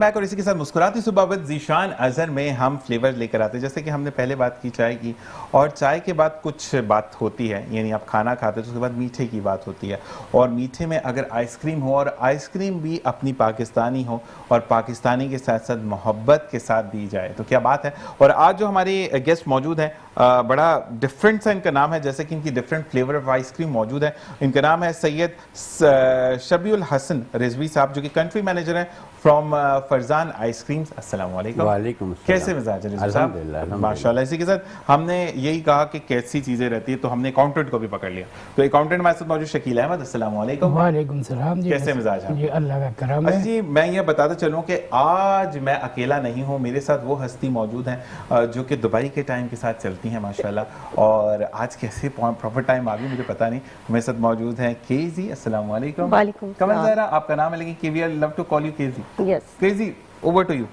Back और इसी के साथ मुस्कुराती सुबह विद ज़ीशान अज़हर में हम फ्लेवर लेकर आते हैं। जैसे कि हमने पहले बात की चाय की, और चाय के बाद कुछ बात होती है, यानी आप खाना खाते हो तो उसके बाद मीठे की बात होती है। और मीठे में अगर आइसक्रीम हो, और आइसक्रीम भी अपनी पाकिस्तानी हो और पाकिस्तानी के साथ साथ मोहब्बत के साथ दी जाए तो क्या बात है। और आज जो हमारे गेस्ट मौजूद हैं, बड़ा डिफरेंट सा इनका नाम है, जैसे कि इनकी डिफरेंट फ्लेवर ऑफ आइसक्रीम मौजूद है। इनका नाम है सैयद शबीउल हसन रिजवी साहब, जो कि कंट्री मैनेजर हैं फ्रॉम फरजान आइसक्रीम्स। अस्सलाम वालेकुम। वालेकुम अस्सलाम। कैसे मिजाज है रिजवी साहब? अल्हम्दुलिल्लाह। माशाल्लाह। इसी के साथ हमने यही कहा कि कैसी चीज़ें रहती है, तो हमने अकाउंटेंट को भी पकड़ लिया। तो अकाउंटेंट हमारे साथ मौजूद शकील अहमद। अस्सलाम वालेकुम। वालेकुम सलाम जी। कैसे मिजाज हैं? जी अल्लाह का करम अच्छा है। जी, मैं ये बताता चलूँ कि आज मैं अकेला नहीं हूँ, मेरे साथ वो हस्ती मौजूद हैं जो कि दुबई के टाइम के साथ चलती हैं माशाल्लाह। और आज कैसे प्रॉपर टाइम आ गई मुझे पता नहीं। मेरे साथ मौजूद हैं केजी। अस्सलाम वालेकुम। वालेकुम कमल सलाम। ज़हरा आपका नाम है, लेकिन KV I love to call you KG. Yes, KG, over to you.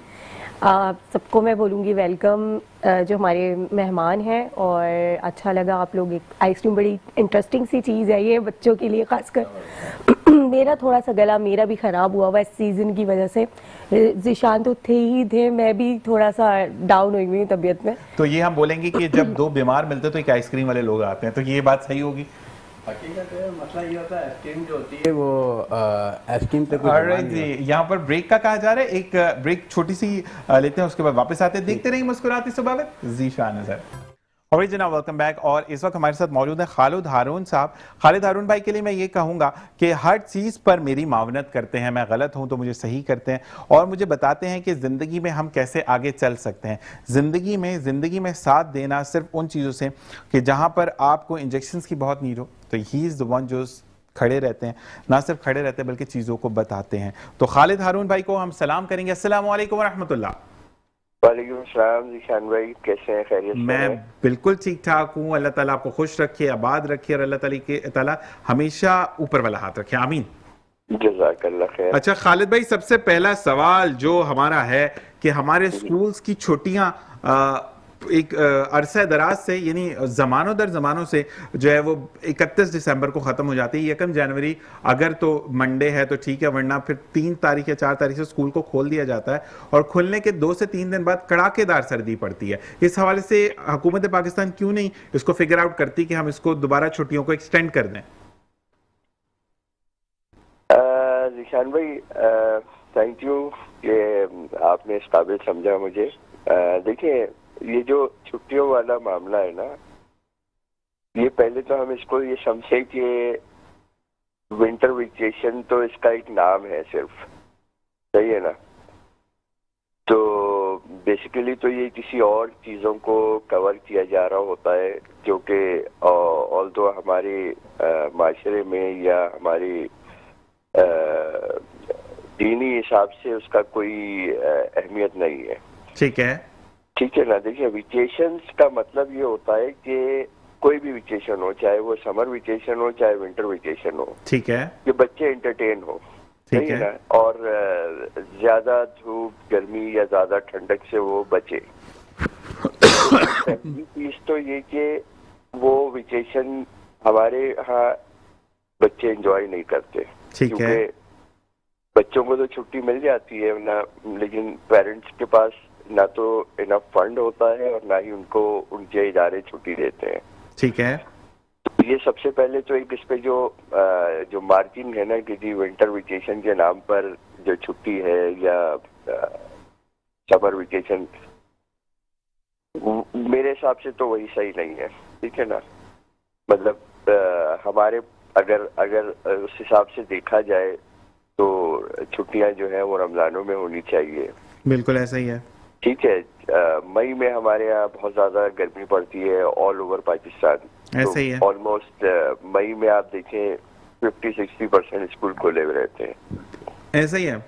सबको मैं बोलूँगी वेलकम, जो हमारे मेहमान हैं। और अच्छा लगा आप लोग, एक आइसक्रीम बड़ी इंटरेस्टिंग सी चीज़ है ये बच्चों के लिए खासकर। मेरा थोड़ा सा गला मेरा भी ख़राब हुआ हुआ इस सीज़न की वजह से। ज़ीशान तो थे, मैं भी थोड़ा सा डाउन हुई हुई हूँ तबीयत में। तो ये हम बोलेंगे कि जब दो बीमार मिलते हैं तो एक आइसक्रीम वाले लोग आते हैं, तो ये बात सही होगी? हकीकत है, मसला ये होता है आइसक्रीम जो होती है वो आइसक्रीम पे कोई अरे ज़बान जी, नहीं यहाँ पर ब्रेक का कहा जा रहा है। एक ब्रेक छोटी सी लेते हैं, उसके बाद वापस आते हैं। देखते रहिए मुस्कुराती सुबह में Zeeshan Azhar. Original welcome back. और इस वक्त हमारे साथ मौजूद है खालिद हारून साहब। खालिद हारून भाई के लिए मैं ये कहूँगा कि हर चीज़ पर मेरी मावनत करते हैं, मैं गलत हूँ तो मुझे सही करते हैं, और मुझे बताते हैं कि ज़िंदगी में हम कैसे आगे चल सकते हैं। ज़िंदगी में साथ देना सिर्फ उन चीज़ों से कि जहाँ पर आपको इंजेक्शंस की बहुत नीड हो, तो ही इज़ द वन जो खड़े रहते हैं, ना सिर्फ खड़े रहते हैं बल्कि चीज़ों को बताते हैं। तो खालिद हारून भाई को हम सलाम करेंगे। अस्सलाम वालेकुम व रहमतुल्लाह। वालेकुम सलाम ज़ीशान भाई, कैसे हैं? खैरियत से मैं हैं? बिल्कुल ठीक ठाक हूँ। अल्लाह ताला आपको खुश रखे, आबाद रखे, और अल्लाह ताला हमेशा ऊपर वाला हाथ रखे, आमीन। जज़ाकल्लाह खैर। अच्छा खालिद भाई, सबसे पहला सवाल जो हमारा है कि हमारे स्कूल्स की छुट्टियां एक अरसा दराज से, यानी ज़मानों दर ज़मानों से जो है वो 31 दिसंबर को ख़त्म हो जाती है। 1 जनवरी अगर तो मंडे है तो ठीक है, वरना फिर 3 तारीख या 4 तारीख से स्कूल को खोल दिया जाता है, और खुलने के 2 से 3 दिन बाद कड़ाकेदार सर्दी पड़ती है। इस हवाले से हुकूमत पाकिस्तान क्यों नहीं इसको फिगर आउट करती कि हम इसको दोबारा छुट्टियों को एक्सटेंड कर दें? ज़ीशान भाई, थैंक यू कि आपने इस काबिल समझा मुझे। देखिए, ये जो छुट्टियों वाला मामला है ना, ये पहले तो हम इसको ये समझे कि विंटर वेकेशन तो इसका एक नाम है सिर्फ, सही है ना? तो बेसिकली तो ये किसी और चीज़ों को कवर किया जा रहा होता है, जो कि ऑल्दो हमारे माशरे में या हमारी दीनी हिसाब से उसका कोई अहमियत नहीं है। ठीक है, ठीक है ना? देखिए, वेकेशंस का मतलब ये होता है कि कोई भी वेकेशन हो, चाहे वो समर वेकेशन हो चाहे विंटर वेकेशन हो, ठीक है, कि बच्चे एंटरटेन हो, ठीक सही है है। ना? और ज्यादा धूप गर्मी या ज्यादा ठंडक से वो बचे। पहली चीज तो ये कि वो वेकेशन हमारे यहाँ बच्चे एंजॉय नहीं करते, ठीक है, क्योंकि बच्चों को तो छुट्टी मिल जाती है ना, लेकिन पेरेंट्स के पास ना तो इनफ फंड होता है और ना ही उनको उनके इदारे छुट्टी देते हैं। ठीक है, तो ये सबसे पहले तो एक इस पे जो मार्जिन है ना कि जी विंटर वेकेशन के नाम पर जो छुट्टी है या समर वेकेशन, मेरे हिसाब से तो वही सही नहीं है। ठीक है ना? मतलब हमारे अगर उस हिसाब से देखा जाए तो छुट्टियां जो है वो रमजानों में होनी चाहिए। बिल्कुल ऐसा ही है। ठीक है। मई में हमारे यहाँ बहुत ज्यादा गर्मी पड़ती है ऑल ओवर पाकिस्तान। ऐसा ही है। ऑलमोस्ट मई में आप देखें 50-60% स्कूल खुले हुए रहते हैं। ऐसा ही है।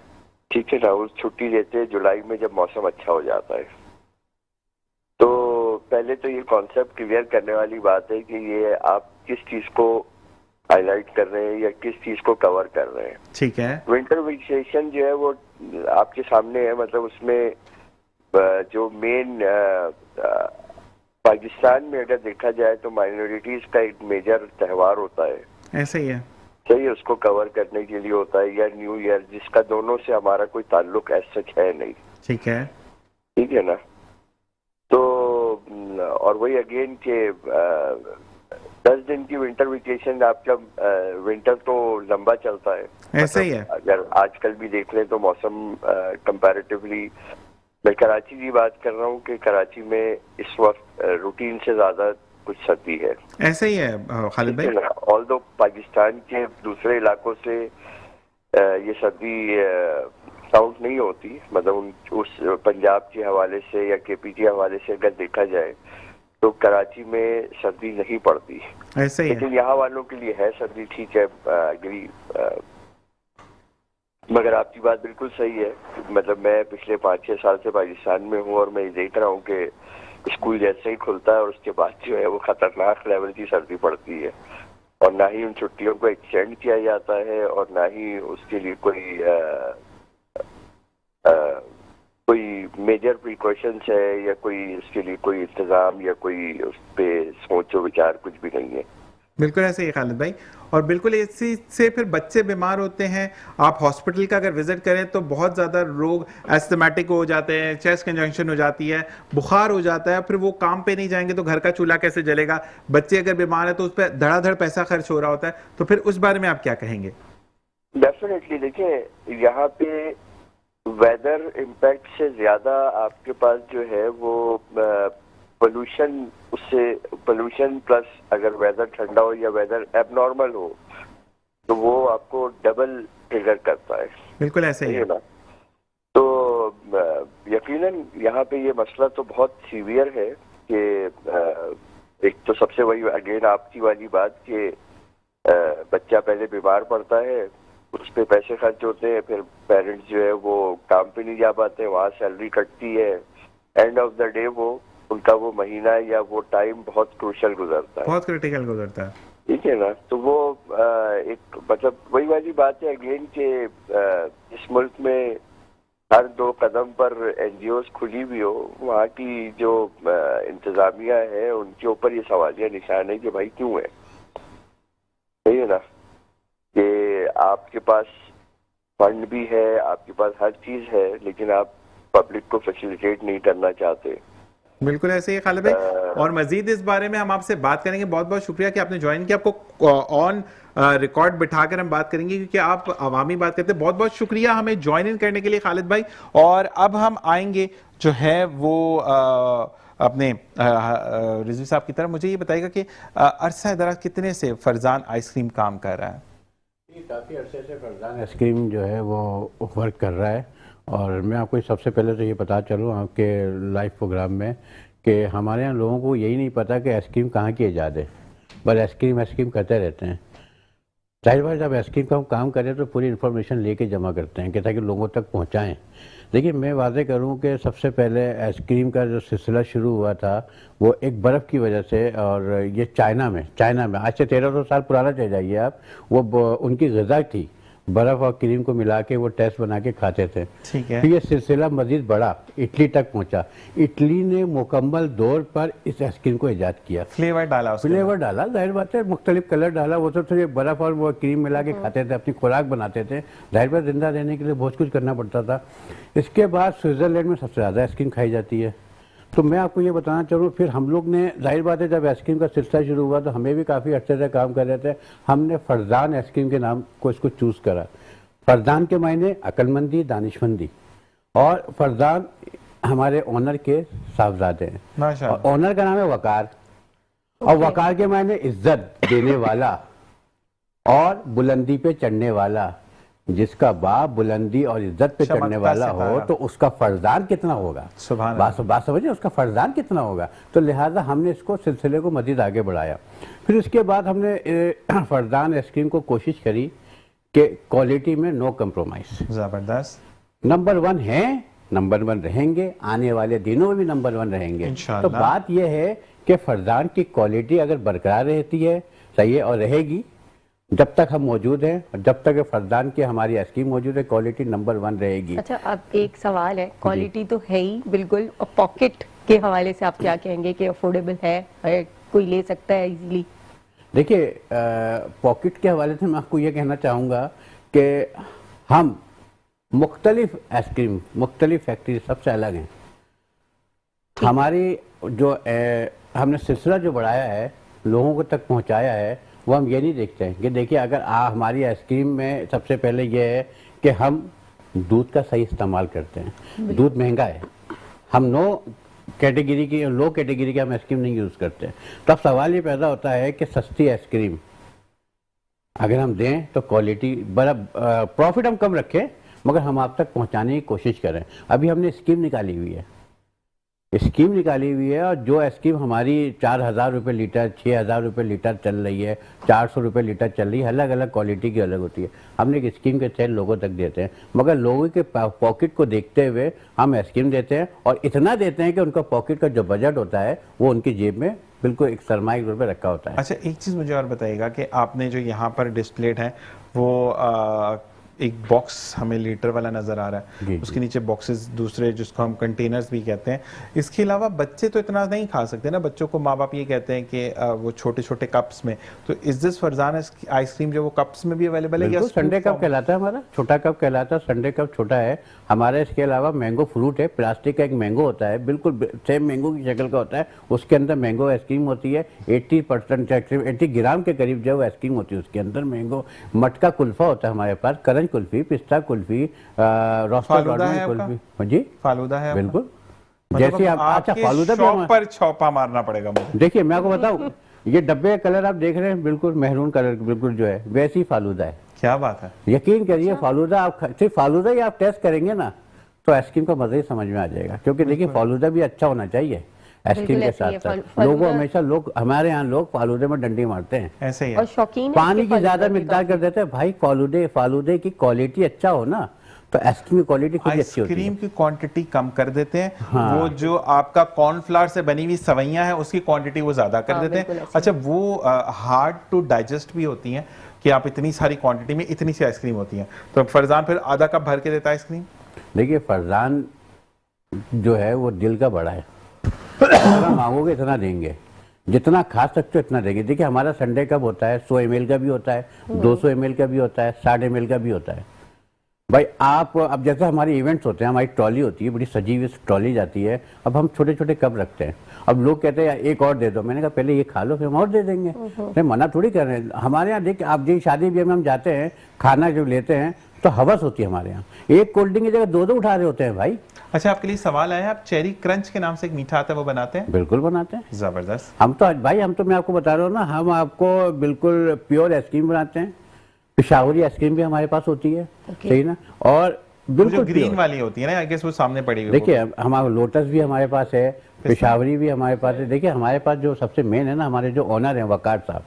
ठीक है ना? उस छुट्टी देते हैं जुलाई में जब मौसम अच्छा हो जाता है। तो पहले तो ये कॉन्सेप्ट क्लियर करने वाली बात है कि ये आप किस चीज को हाईलाइट कर रहे हैं या किस चीज को कवर कर रहे हैं। ठीक है, विंटर वेकेशन जो है वो आपके सामने है, मतलब उसमें जो मेन पाकिस्तान में अगर देखा जाए तो माइनॉरिटीज का एक मेजर त्यौहार होता है। ऐसा ही है। सही है, उसको कवर करने के लिए होता है, या न्यू ईयर जिसका दोनों से हमारा कोई ताल्लुक ऐसा सच है नहीं। ठीक है। ठीक है ना। तो और वही अगेन के 10 दिन की विंटर वेकेशन, आपका विंटर तो लंबा चलता है, ऐसा ही है। अगर आजकल भी देख लें तो मौसम कंपैरेटिवली, मैं कराची की बात कर रहा हूँ कि कराची में इस वक्त रूटीन से ज्यादा कुछ सर्दी है। ऐसा ही है खालिद भाई। ऑल्दो पाकिस्तान के दूसरे इलाकों से ये सर्दी काउंट नहीं होती, मतलब उस पंजाब के हवाले से या केपी के हवाले से अगर देखा जाए तो कराची में सर्दी नहीं पड़ती। ऐसा ही है। लेकिन यहाँ वालों के लिए है सर्दी, ठीक है, अग्री। मगर आपकी बात बिल्कुल सही है। मतलब मैं पिछले 5-6 साल से पाकिस्तान में हूँ और मैं देख रहा हूँ कि स्कूल जैसे ही खुलता है और उसके बाद जो है वो खतरनाक लेवल की सर्दी पड़ती है, और ना ही उन छुट्टियों को एक्सटेंड किया जाता है और ना ही उसके लिए कोई मेजर प्रिकॉशंस है या कोई इसके लिए कोई इंतजाम या कोई उस पर सोचो विचार कुछ भी नहीं है। बिल्कुल ऐसे ही खालिद भाई। और बिल्कुल इसी से फिर बच्चे बीमार होते हैं। आप हॉस्पिटल का अगर विजिट करें तो बहुत ज़्यादा रोग एस्थमेटिक हो जाते हैं, चेस्ट कंजंक्शन हो जाती है, बुखार हो जाता है, फिर वो काम पे नहीं जाएंगे तो घर का चूल्हा कैसे जलेगा। बच्चे अगर बीमार है तो उस पर धड़ाधड़ पैसा खर्च हो रहा होता है, तो फिर उस बारे में आप क्या कहेंगे? डेफिनेटली देखिए, यहाँ पे वेदर इम्पैक्ट से ज्यादा आपके पास जो है वो पोल्यूशन, उससे पोल्यूशन प्लस अगर वेदर ठंडा हो या वेदर एबनॉर्मल हो तो वो आपको डबल ट्रिगर करता है। बिल्कुल ऐसे ही है ना। तो यकीनन यहाँ पे ये मसला तो बहुत सीवियर है कि एक तो सबसे वही अगेन आपकी वाली बात कि बच्चा पहले बीमार पड़ता है, उस पे पैसे खर्च होते हैं, फिर पेरेंट्स जो है वो काम पे नहीं जा पाते, वहाँ सैलरी कटती है, एंड ऑफ द डे वो उनका वो महीना या वो टाइम बहुत क्रूशल गुजरता है, बहुत क्रिटिकल गुजरता है। ठीक है ना। तो वो एक मतलब वही वाली बात है अगेन के इस मुल्क में हर 2 कदम पर एनजीओ खुली भी हो, वहाँ की जो इंतजामिया है उनके ऊपर ये सवालिया निशान है कि भाई क्यों है, सही है ना, कि आपके पास फंड भी है, आपके पास हर चीज है, लेकिन आप पब्लिक को फैसिलिटेट नहीं करना चाहते। बिल्कुल ऐसे ही खालिद भाई। और मजीद इस बारे में हम आपसे बात करेंगे। बहुत बहुत शुक्रिया कि आपने ज्वाइन किया। आपको ऑन रिकॉर्ड बिठाकर हम बात करेंगे क्योंकि आप अवामी बात करते हैं। बहुत बहुत शुक्रिया हमें ज्वाइन इन करने के लिए खालिद भाई। और अब हम आएंगे जो है वो अपने रिजवी साहब की तरफ। मुझे ये बताइएगा कि अरसा दराज कितने से फरजान आइसक्रीम काम कर रहा है? काफ़ी अरसे से फरजान आइसक्रीम जो है वो वर्क कर रहा है। और मैं आपको सबसे पहले तो ये बता चलूँ आपके लाइव प्रोग्राम में कि हमारे यहाँ लोगों को यही नहीं पता कि आइसक्रीम कहाँ की ईजाद है, बस आइसक्रीम करते रहते हैं। जाहिर बात जब आइसक्रीम का हम काम करें तो पूरी इन्फॉर्मेशन लेके जमा करते हैं कि ताकि लोगों तक पहुँचाएँ। देखिए मैं वादे करूं कि सबसे पहले आइसक्रीम का जो सिलसिला शुरू हुआ था वो एक बर्फ़ की वजह से, और ये चाइना में आज से 1300 साल पुराना चले जाइए आप, वो उनकी ग़िज़ा थी, बर्फ़ और क्रीम को मिला के वो टेस्ट बना के खाते थे। ठीक है। तो ये सिलसिला मज़ीद बढ़ा, इटली तक पहुंचा। इटली ने मुकम्मल दौर पर इस आइसक्रीम को ईजाद किया, फ्लेवर डाला, जाहिर बात है मुख्तलिफ कलर डाला। वो तो ये बर्फ़ और वो क्रीम मिला के खाते थे, अपनी खुराक बनाते थे। जाहिर बात जिंदा रहने के लिए बहुत कुछ करना पड़ता था। इसके बाद स्विट्ज़रलैंड में सबसे ज़्यादा आइसक्रीम खाई जाती है। तो मैं आपको ये बताना चाहूँ, फिर हम लोग ने जाहिर बात है जब आइसक्रीम का सिलसिला शुरू हुआ तो हमें भी काफ़ी अच्छे से काम कर रहे थे। हमने फरजान आइसक्रीम के नाम को इसको चूज़ करा। फरजान के मायने अक्लमंदी, दानिशमंदी, और फरजान हमारे ओनर के साहबजादे हैं। माशाअल्लाह। ओनर का नाम है वकार, और वकार के मायने इज्जत देने वाला और बुलंदी पे चढ़ने वाला। जिसका बाप बुलंदी और इज्जत पे चढ़ने वाला हो तो उसका फरजान कितना होगा, बात समझिए, उसका फरजान कितना होगा। तो लिहाजा हमने इसको सिलसिले को मजीद आगे बढ़ाया। फिर उसके बाद हमने फरजान आइसक्रीम को कोशिश करी कि क्वालिटी में नो कंप्रोमाइज। जबरदस्त। नंबर 1 है, नंबर 1 रहेंगे, आने वाले दिनों में भी नंबर 1 रहेंगे। तो बात यह है कि फरजान की क्वालिटी अगर बरकरार रहती है, सही है, और रहेगी जब तक हम मौजूद हैं, और जब तक फरजान की हमारी आइसक्रीम मौजूद है, क्वालिटी नंबर 1 रहेगी। अच्छा, अब एक सवाल है, क्वालिटी तो है ही बिल्कुल, और पॉकेट के हवाले से आप क्या कहेंगे कि अफोर्डेबल है, कोई ले सकता है इजीली? देखिए पॉकेट के हवाले से मैं आपको ये कहना चाहूँगा कि हम मुख्तलिफ आइसक्रीम मुख्तलिफ फैक्ट्री सबसे अलग हैं। हमारी जो हमने सिलसिला जो बढ़ाया है, लोगों को तक पहुंचाया है, वो हम ये नहीं देखते हैं कि देखिए अगर हमारी आइसक्रीम में सबसे पहले ये है कि हम दूध का सही इस्तेमाल करते हैं। दूध महंगा है, हम लो कैटेगरी की हम आइसक्रीम नहीं यूज़ करते हैं। तो अब सवाल ये पैदा होता है कि सस्ती आइसक्रीम अगर हम दें तो क्वालिटी बड़ा प्रॉफिट हम कम रखें, मगर हम आप तक पहुंचाने की कोशिश करें। अभी हमने स्कीम निकाली हुई है और जो आइसक्रीम हमारी 4,000 रुपये लीटर, 6,000 रुपये लीटर चल रही है, 400 रुपये लीटर चल रही है, अलग अलग क्वालिटी की अलग होती है। हमने एक स्कीम के तहत लोगों तक देते हैं, मगर लोगों के पॉकेट को देखते हुए हम आइसक्रीम देते हैं और इतना देते हैं कि उनका पॉकेट का जो बजट होता है वो उनकी जेब में बिल्कुल एक सरमाई के रूप में रखा होता है। अच्छा, एक चीज़ मुझे और बताइएगा कि आपने जो यहाँ पर डिस्प्लेड है वो एक बॉक्स हमें लीटर वाला नज़र आ रहा है, उसके नीचे बॉक्सेस दूसरे जिसको हम कंटेनर्स भी कहते हैं। इसके अलावा बच्चे तो इतना नहीं खा सकते ना, बच्चों को माँ बाप ये कहते हैं कि वो छोटे छोटे कप्स में, तो इस दिस फरजान आइसक्रीम जो वो कप्स में भी अवेलेबल है? संडे कप कहलाता है, हमारा छोटा कप कहलाता है, संडे कप छोटा है हमारा। इसके अलावा मैंगो फ्रूट है, प्लास्टिक का एक मैंगो होता है, बिल्कुल सेम मैंगो की शक्ल का होता है, उसके अंदर मैंगो आइसक्रीम होती है। 80% 80 ग्राम के करीब जो आइसक्रीम होती है उसके अंदर मैंगो। मटका कुल्फा होता है हमारे पास, करंज कुल्फी, पिस्ता कुल्फी, रोस्टेड कुल्फी। जी फालूदा है बिल्कुल। मतलब जैसे आप अच्छा फालूदा शॉप पर छौपा मारना पड़ेगा मुझे। देखिए मैं आपको बताऊं, ये डब्बे का कलर आप देख रहे हैं बिल्कुल मेहरून कलर बिल्कुल जो है वैसे ही फालूदा है। क्या बात है, यकीन करिए फालूदा आप सिर्फ फालूदा ही आप टेस्ट करेंगे ना तो आइसक्रीम का मजा ही समझ में आ जाएगा। क्योंकि देखिए फालूदा भी अच्छा होना चाहिए आइसक्रीम के साथ साथ। लोगों हमेशा हमारे यहाँ लोग फालूदे में डंडी मारते हैं, ऐसे ही और शौकीन पानी की ज्यादा मिकदार कर देते हैं। भाई फालूदे की क्वालिटी अच्छा हो ना तो आइसक्रीम की क्वालिटी खुद अच्छी होती है। आइसक्रीम की क्वांटिटी कम कर देते हैं, हाँ। वो जो आपका कॉर्नफ्लावर से बनी हुई सवैयां है उसकी क्वांटिटी वो ज्यादा कर देते हैं। अच्छा, वो हार्ड टू डाइजेस्ट भी होती हैं कि आप इतनी सारी क्वांटिटी में इतनी सी आइसक्रीम होती है। तो फरजान फिर आधा कप भर के देता है आइसक्रीम। देखिए फरजान जो है वो दिल का बड़ा है, जितना मांगोगे इतना देंगे, जितना खा सकते हो इतना देंगे। देखिए हमारा संडे कप होता है 100 ml का भी होता है, 200 ml का भी होता है, 60 ml का भी होता है। भाई आप अब जैसे हमारे इवेंट्स होते हैं, हमारी ट्रॉली होती है, बड़ी सजी हुई ट्रॉली जाती है, अब हम छोटे छोटे कप रखते हैं। अब लोग कहते हैं एक और दे दो, मैंने कहा पहले ये खा लो फिर हम और दे देंगे। नहीं मना थोड़ी कर रहे हैं। हमारे यहाँ देखिए आप जी शादी ब्याह में हम जाते हैं, खाना जो लेते हैं तो हवस होती है हमारे यहाँ, एक कोल्ड ड्रिंक की जगह दो उठा रहे होते हैं भाई। अच्छा, आपके लिए सवाल आया, आप चेरी क्रंच के नाम से एक मीठा आता है वो बनाते हैं? बिल्कुल बनाते हैं, जबरदस्त। हम तो भाई हम तो मैं आपको बता रहा हूँ ना, हम आपको बिल्कुल प्योर आइसक्रीम बनाते हैं। पिशावरी आइसक्रीम भी हमारे पास होती है, सही ना, और बिल्कुल ग्रीन वाली होती है ना, आई गेस वो सामने पड़ी हुई। देखिए हमारा लोटस भी हमारे पास है, पिशावरी भी हमारे पास है। देखिए हमारे पास जो सबसे मेन है ना, हमारे जो ऑनर हैं वकार साहब,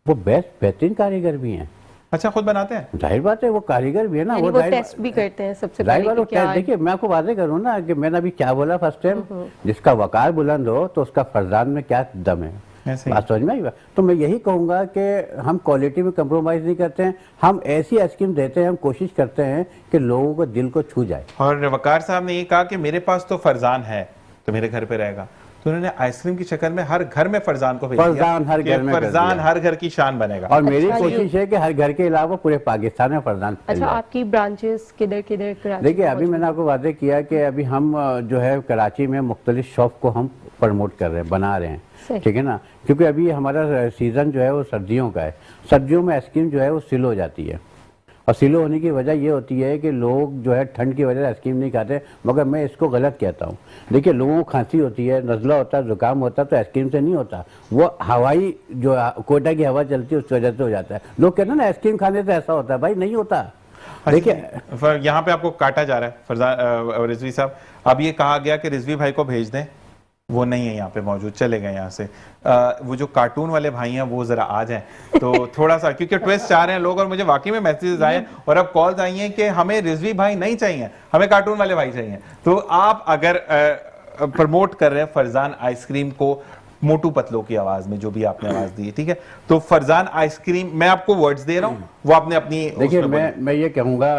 वो बेहतरीन कारीगर भी हैं। अच्छा, खुद बनाते हैं? जाहिर बात है वो कारीगर भी है ना, वो टेस्ट भी करते हैं सबसे पहले। देखिए मैं आपको वादे करूँ ना कि मैंने अभी क्या बोला फर्स्ट टाइम, जिसका वकार बुलंद हो तो उसका फरजान में क्या दम है, बात समझ में आई। तो मैं यही कहूंगा कि हम क्वालिटी में कंप्रोमाइज नहीं करते हैं, हम ऐसी आइसक्रीम देते हैं, हम कोशिश करते हैं कि लोगों को दिल को छू जाए। और वकार साहब ने ये कहा कि मेरे पास तो फरजान है तो मेरे घर पे रहेगा, तो उन्होंने आइसक्रीम की शक्ल में हर घर में फरजान को भेज दिया, फरजान हर घर में, फरजान हर घर की शान बनेगा। और मेरी कोशिश है कि हर घर के अलावा पूरे पाकिस्तान में फरजान। अच्छा, आपकी ब्रांचेस किधर किधर? देखिए अभी मैंने आपको वादे किया कि अभी हम जो है कराची में मुख्तलिफ शॉप को हम प्रमोट कर रहे हैं, बना रहे हैं, ठीक है ना। क्योंकि अभी हमारा सीजन जो है वो सर्दियों का है, सर्दियों में आइसक्रीम जो है वो सिल हो जाती है, और सिलो होने की वजह ये होती है कि लोग जो है ठंड की वजह से आइसक्रीम नहीं खाते। मगर मैं इसको गलत कहता हूँ। देखिए लोगों को खांसी होती है, नज़ला होता है, जुकाम होता है, तो आइसक्रीम से नहीं होता, वो हवाई जो कोयटा की हवा चलती है उसकी वजह से हो जाता है। लोग कहते हैं ना आइसक्रीम खाने से ऐसा होता है, भाई नहीं होता। देखिए यहाँ पे आपको काटा जा रहा है फरजान रिजवी साहब, अब ये कहा गया कि रिजवी भाई को भेज दें, वो नहीं है यहाँ पे मौजूद, चले गए यहाँ से। वो जो कार्टून वाले भाई हैं वो जरा आ जाएं तो थोड़ा सा, क्योंकि ट्विस्ट चाह रहे हैं लोग, और मुझे वाकई में मैसेजेस आए और अब कॉल्स आई हैं कि हमें रिजवी भाई नहीं चाहिए, हमें कार्टून वाले भाई चाहिए। तो आप अगर प्रमोट कर रहे हैं फरजान आइसक्रीम को मोटू पतलों की आवाज में, जो भी आपने आवाज दी है, ठीक है, तो फरजान आइसक्रीम, मैं आपको वर्ड्स दे रहा हूँ, वो आपने अपनी। देखिए मैं ये कहूँगा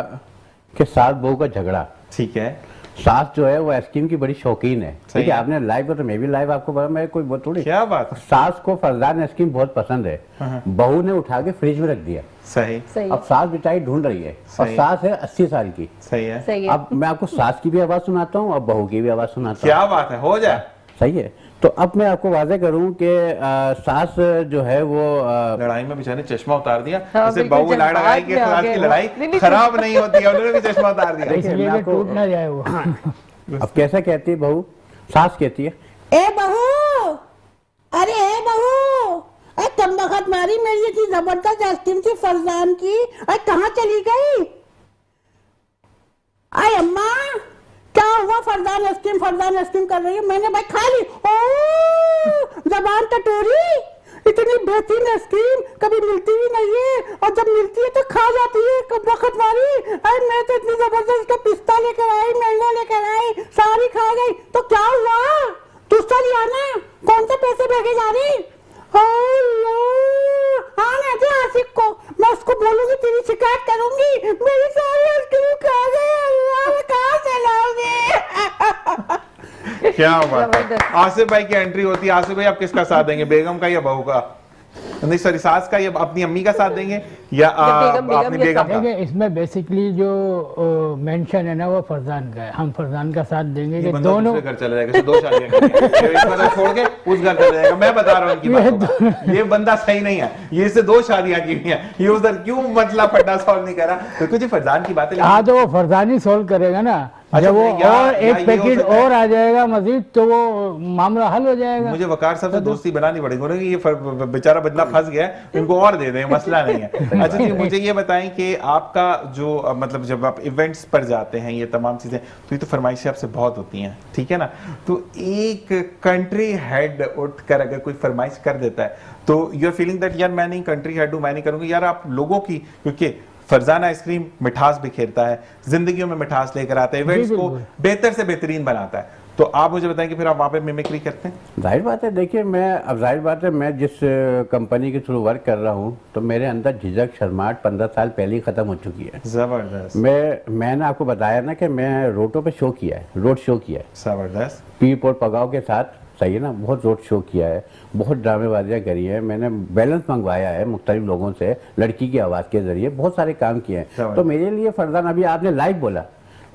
कि सास बहू का झगड़ा, ठीक है, सास जो है वो आइसक्रीम की बड़ी शौकीन है। ठीक है, आपने लाइव तो मैं भी लाइव आपको पता, मैं कोई वो थोड़ी। क्या बात है। सास को फरजान आइसक्रीम बहुत पसंद है, बहू ने उठा के फ्रिज में रख दिया। सही सही अब सास बेचारी ढूंढ रही है, और सही। सास है 80 साल की। सही है। सही है। अब मैं आपको सास की भी आवाज सुनाता हूँ और बहू की भी आवाज सुनाता हूँ। क्या बात है, हो जाए। सही है, तो अब मैं आपको वादे करूं कि सास जो है वो लड़ाई में बेचारे ने चश्मा उतार दिया। हाँ, जैसे बिल्कुल बहू लड़ाई जज्बात के में आ खिलाफ गए की वो। लड़ाई नहीं, खराब नहीं होती है, उन्होंने भी चश्मा उतार दिया। देखिए, इसलिए मैं कि टूट ना जाए वो। अब कैसे कहती है बहू, सास कहती है, ए बहू, अरे ए बहू, अरे कम वक्त मारी मेरी इतनी जबरदस्त आइसक्रीम थी फरजान की, अरे कहाँ चली गई? अरे अम्मा, क्या हुआ? फरजान आइसक्रीम कर रही है। मैंने भाई खा ली। ओ जबान टटोरी, इतनी बेहतरीन आइसक्रीम कभी मिलती ही नहीं है, और जब मिलती है तो खा जाती है। कब वक्त मारी, अरे मैं तो इतनी जबरदस्त का पिस्ता लेकर आई, मैंगो लेकर आई, सारी खा गई। तो क्या हुआ? दूसरा लिया ना, कौन से पैसे भेजे जा रही? हाँ ना दे आसिफ को, मैं उसको बोलूंगी, तेरी शिकायत करूंगी। मेरी सारी आइसक्रीम खा गई, अल्लाह मैं कहाँ से लाऊंगी? क्या बात है। जबरदस्त। आसिफ भाई की एंट्री होती है। आसिफ भाई आप किसका साथ देंगे, बेगम का या बहू का? नहीं सॉरी, सास का या अपनी अम्मी का साथ देंगे या बेगम अपनी या बेगम का? देखिए, इसमें बेसिकली जो मेंशन है ना वो फरजान का है। हम फरजान का साथ देंगे ये कि बंदा दोनों दूसरे घर चला जाएगा, दो शादियां करेंगे। एक बंदा छोड़ के उस घर चला जाएगा। मैं बता रहा हूँ इनकी बात को। ये बंदा सही नहीं है, ये इससे 2 शादियां की हुई हैं। ये उधर क्यों मतलब फड्डा सॉल्व नहीं करा? तो कुछ फरजान की बात है। हाँ, तो वो फरजान ही सोल्व करेगा ना। अच्छा, जब वो या और ये एक हो पैकेट सकता है। और आ जाएगा मजीद, तो वो मामला हल हो जाएगा। मुझे वकार साहब से दोस्ती बनानी पड़ेगी। उन्होंने ये बेचारा बदला फंस गया है, इनको और दे दें, मसला नहीं है। अच्छा जी, मुझे ये बताएं कि आपका जो मतलब जब आप इवेंट्स पर जाते हैं, ये तमाम चीजें, तो ये तो फरमाइशें आपसे बहुत होती हैं, ठीक है ना? तो एक कंट्री हेड उठकर अगर कोई फरमाइश कर देता है, तो यू आर फीलिंग दैट यार मैं नहीं कंट्री हेड हूं, मैं नहीं करूंगी। यार आप लोगों की, क्योंकि फरजान आइसक्रीम मिठास बिखेरता है, जिंदगियों में मिठास लेकर आता है, इवेंट्स को बेहतर से बेहतरीन बनाता है। तो आप मुझे बताएं कि फिर आप वहां पे मिमिक्री करते हैं? जाहिर बात है। देखिए, जाहिर बात है, मैं जिस कंपनी के थ्रू वर्क कर रहा हूँ, तो मेरे अंदर झिझक शर्माहट 15 साल पहले ही खत्म हो चुकी है। जबरदस्त। मैंने आपको बताया ना कि मैं रोडों पे शो किया है, रोड शो किया है जबरदस्त। पीर और पगाव के साथ। सही है ना, बहुत रोड शो किया है, बहुत ड्रामेबाजियाँ करी है, मैंने बैलेंस मंगवाया है मुख्तलिफ लोगों से, लड़की की आवाज़ के जरिए बहुत सारे काम किए हैं। तो मेरे लिए फरजान, अभी आपने लाइव बोला,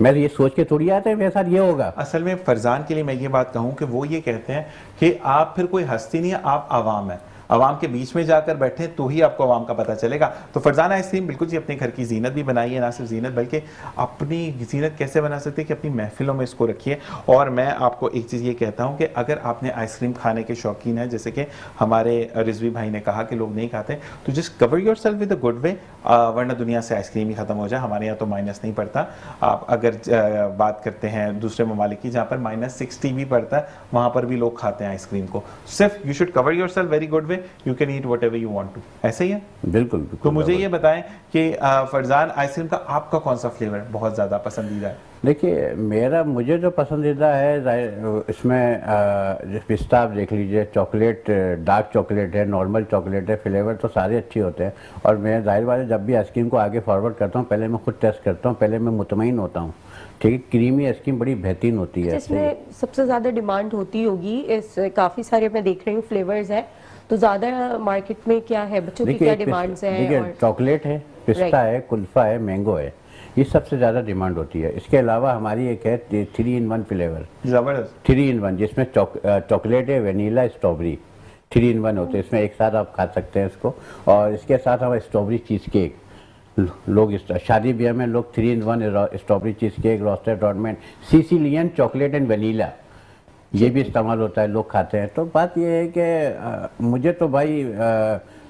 मैं ये सोच के थोड़ी आया था मेरे साथ ये होगा। असल में फरजान के लिए मैं ये बात कहूं कि वो ये कहते हैं कि आप फिर कोई हस्ती नहीं है, आप आवाम है। आवाम के बीच में जाकर बैठे तो ही आपको आवाम का पता चलेगा। तो फरजान आइसक्रीम बिल्कुल जी अपने घर की जीनत भी बनाई है, ना सिर्फ जीनत बल्कि अपनी जीनत कैसे बना सकते हैं कि अपनी महफिलों में इसको रखिए। और मैं आपको एक चीज़ ये कहता हूँ कि अगर आपने आइसक्रीम खाने के शौकीन है, जैसे कि हमारे रिजवी भाई ने कहा कि लोग नहीं खाते, तो just cover your self with a good way, वरना दुनिया से आइसक्रीम ही खत्म हो जाए। हमारे यहाँ तो माइनस नहीं पड़ता। आप अगर बात करते हैं दूसरे ममालिक की जहाँ पर -60 भी पड़ता है, वहाँ पर भी लोग खाते हैं आइसक्रीम को। सिर्फ you should cover your self very good way, you can eat whatever you want to. ऐसे ही है? बिल्कुल। तो मुझे ये बताएं कि फरजान आइसक्रीम का आपका कौन सा फ्लेवर बहुत ज्यादा पसंदीदा है? देखिए, मुझे जो पसंदीदा है, इसमें पिस्ता आप देख लीजिए, चॉकलेट, डार्क चॉकलेट है, नॉर्मल चॉकलेट है, फ्लेवर तो सारे अच्छे होते हैं। और मैं जाहिर बात है जब भी आइसक्रीम को आगे फॉरवर्ड करता हूँ, पहले मैं खुद टेस्ट करता हूँ, पहले मैं मुतमईन होता हूँ। ठीक है, क्रीमी आइसक्रीम बड़ी बेहतरीन होती है। इसमें सबसे ज्यादा डिमांड होती होगी, इस काफी सारे मैं देख रही हूँ फ्लेवर्स हैं, तो ज्यादा मार्केट में क्या है, बच्चों की क्या डिमांड्स हैं? देखिए, चॉकलेट है, पिस्ता है, कुल्फा है, मैंगो है, ये सबसे ज़्यादा डिमांड होती है। इसके अलावा हमारी एक है 3-in-1 फ्लेवर, जबरदस्त 3-in-1, जिसमें चॉकलेट है, वेनीला, स्ट्रॉबेरी, 3-in-1 होते हैं। इसमें एक साथ आप खा सकते हैं इसको। और इसके साथ हमारा स्ट्रॉबेरी चीज़ केक, लोग शादी ब्याह में लोग 3-in-1 strawberry cheese cake, roasted ornament, Sicilian chocolate and vanilla, ये भी इस्तेमाल होता है, लोग खाते हैं। तो बात ये है कि मुझे तो भाई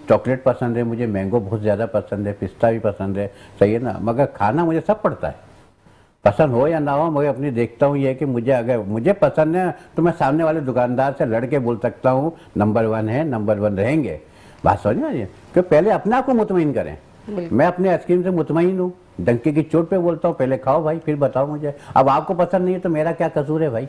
चॉकलेट पसंद है, मुझे मैंगो बहुत ज़्यादा पसंद है, पिस्ता भी पसंद है, सही है ना, मगर खाना मुझे सब पड़ता है, पसंद हो या ना हो। मैं अपनी देखता हूँ ये कि मुझे अगर मुझे पसंद है तो मैं सामने वाले दुकानदार से लड़ के बोल सकता हूँ नंबर 1 है, नंबर 1 रहेंगे। बात समझ में, कि पहले अपने आप को मुतमईन करें। मैं अपने आइसक्रीम से मुतमईन हूँ, डंके की चोट पे बोलता हूँ, पहले खाओ भाई, फिर बताओ मुझे। अब आपको पसंद नहीं है तो मेरा क्या कसूर है भाई?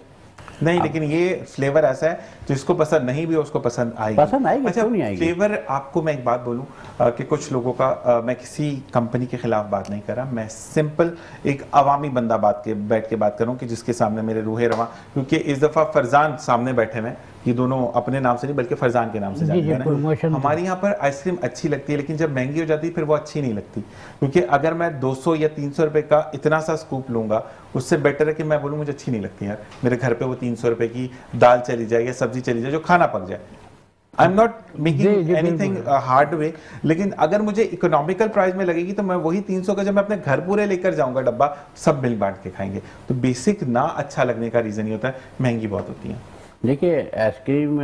नहीं, लेकिन ये फ्लेवर ऐसा है जिसको पसंद नहीं भी हो उसको पसंद आएगी। पसंद आएगी, अच्छा, क्यों नहीं आएगी? फ्लेवर आपको मैं एक बात बोलूं कि कुछ लोगों का मैं किसी कंपनी के खिलाफ बात नहीं कर रहा, मैं सिंपल एक अवामी बंदा बैठ के बात करूं कि जिसके सामने मेरे रूहे रवा, क्योंकि इस दफा फरजान सामने बैठे हुए, ये दोनों अपने नाम से नहीं बल्कि फरजान के नाम से जाने जाते हैं। हमारे यहाँ पर आइसक्रीम अच्छी लगती है, लेकिन जब महंगी हो जाती है फिर वो अच्छी नहीं लगती, क्योंकि अगर मैं 200 या 300 रुपए का इतना सा स्कूप लूंगा, उससे बेटर है कि मैं बोलूँ मुझे अच्छी नहीं लगती यार, मेरे घर पे वो 300 रुपए की दाल चली जाए या सब्जी चली जाए जो खाना पक जाए। I am not making anything hard way, लेकिन अगर मुझे इकोनॉमिकल प्राइस में लगेगी तो मैं वही 300 का जब मैं अपने घर पूरे लेकर जाऊंगा डब्बा, सब मिल बांट के खाएंगे। तो बेसिक ना अच्छा लगने का रीजन ये होता है महंगी बहुत होती है। देखिए, आइसक्रीम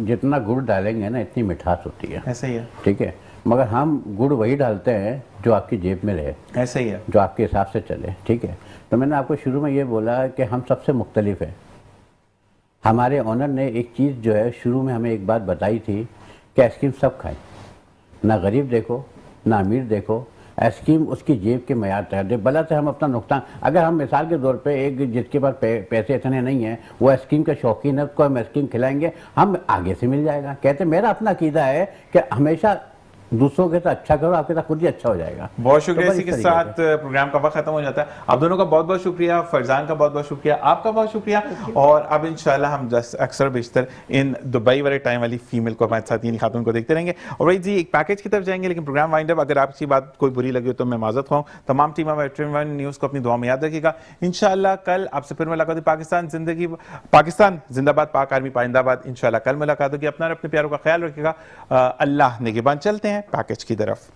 जितना गुड़ डालेंगे ना इतनी मिठास होती है, ऐसा ही है, ठीक है, मगर हम गुड़ वही डालते हैं जो आपकी जेब में रहे, ऐसा ही है, जो आपके हिसाब से चले, ठीक है। तो मैंने आपको शुरू में ये बोला कि हम सबसे मुख्तलिफ हैं। हमारे ऑनर ने एक चीज़ जो है शुरू में हमें एक बात बताई थी कि आइसक्रीम सब खाएं, ना गरीब देखो ना अमीर देखो, आइसक्रीम उसकी जेब के मयार तहत दे, भला से हम अपना नुकसान, अगर हम मिसाल के तौर पे एक जिसके पास पैसे इतने नहीं हैं वो आइसक्रीम का शौकीन है, उसको हम आइसक्रीम खिलाएंगे, हम आगे से मिल जाएगा। कहते मेरा अपना अकीदा है कि हमेशा दूसरों के साथ अच्छा करो, आपके साथ खुद ही अच्छा हो जाएगा। बहुत शुक्रिया। तो इसी के साथ प्रोग्राम का वक्त खत्म हो जाता है। आप दोनों का बहुत बहुत शुक्रिया, फरजान का बहुत बहुत शुक्रिया, आपका बहुत शुक्रिया। और अब इंशाल्लाह हम अक्सर बेशतर इन दुबई वाले टाइम वाली फीमेल को हमारे साथ यानी खातून को देखते रहेंगे। और भाई जी एक पैकेज की तरफ जाएंगे, लेकिन प्रोग्राम वाइंड अप, अगर आपकी बात कोई बुरी लगी हो तो मैं माजरत खाऊं। तमाम टीम वन न्यूज़ को अपनी दुआ में याद रखिएगा। इंशाल्लाह कल आपसे फिर मुलाकात होगी। पाकिस्तान जिंदाबाद, पाक आर्मी पाइंदाबाद। इंशाल्लाह कल मुलाकात होगी। अपना और अपने प्यारों का ख्याल रखिएगा। अल्लाह निगहबान। चलते हैं पैकेज की तरफ।